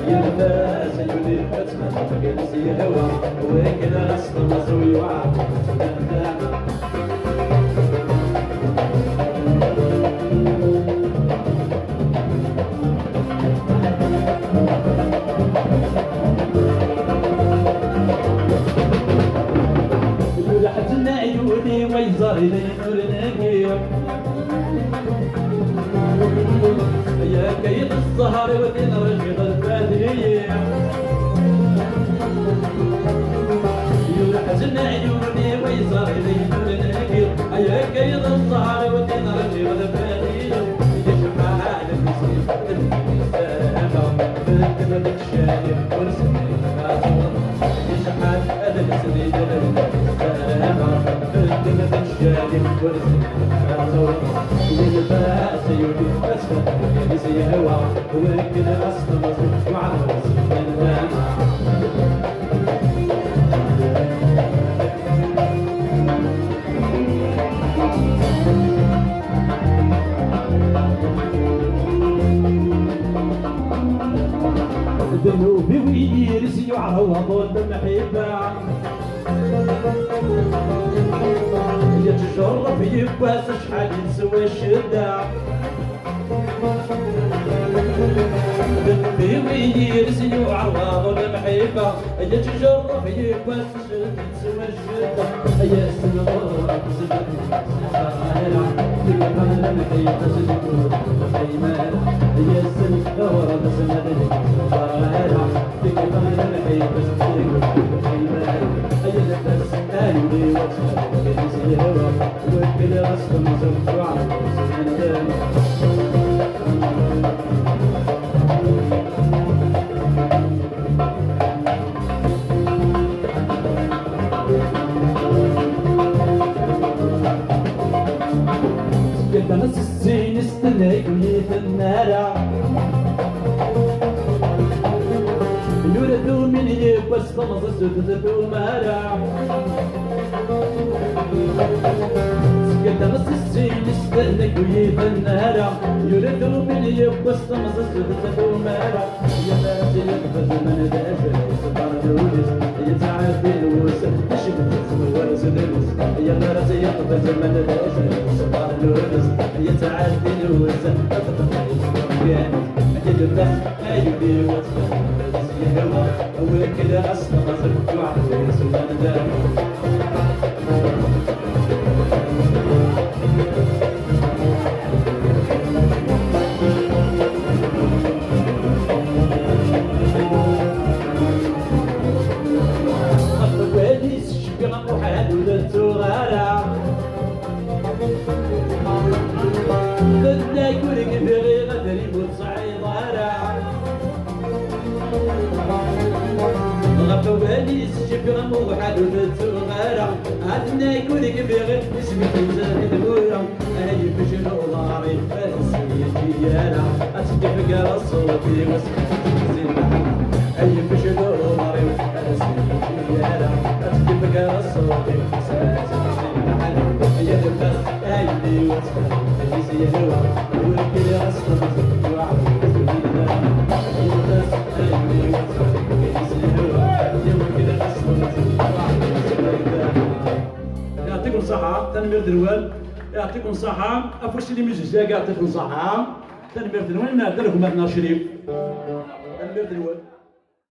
يلبس يولي فتمة جالس يهوى وكذا غصب مصروي وعاد حزنا عيوني ويزار لي نور نقير يا كيد السهر ودين رشيد البادية حزنا عيوني ويزار لي نور نقير يا كيد السهر ودين رشيد البادية يشحال المسير بنت مدك شايف ورسمي يشحال هذا السنين يلبس يولي أسفل جالس يهوى وكذا أصل مصروف وعلى راسي ذنوبي ويرسي يعوض المحبة يتجرب يباس شحال يسوى الشدة ذنبي ويرسي يعوض المحبة يتجرب يباس شحال يسوى الشدة يا سنغور زبد سنغالا كل قبل المحيط سنغور خيمالا يا سنغور زبد سنغالا كل قبل المحيط سنغور خيمالا يلبس أيدي وجهه جالس يهوى وكذا غصب مصروف وعلى راسي قلت نص السين استنيك في النار يردو من يبس طمس سددو مارع قلت نص السين استنيك في النار يردو من يبس طمس سددو مارع يا ناس يقفز من داشر يصبر دولس يتعدي الوسط تشبه ورس دولس يا ناس يقفز من داشر يصبر دولس يتعدي الوسط يلبس أيدي وجهه يهوى وكذا أصل مصروف وعلى راسي وندم الواليس شبيغا وحاد ولدتو غارع خدنا يقولك بغي غدري بوصعيد غارع غفوالي سجبغا موحد ودتو غارع عدنا يقولك بغي اسمي تنزل دورا هاي بشنو ضاري فاسي ديانا اسجب قال صوتي واسكت تنزل هاي بشنو ضاري فاسي ديانا اسجب قال صوتي يا لباس ايدي واسكت تنزل يهوى وكل اصلا وعلى يلبس ايدي واسكت يعطيكم صحة تنمير دروال يعطيكم صحة أفوش اللي مجزا يعطيكم صحة تنمير دروال نادر لكم أبناء شريف تنمير دروال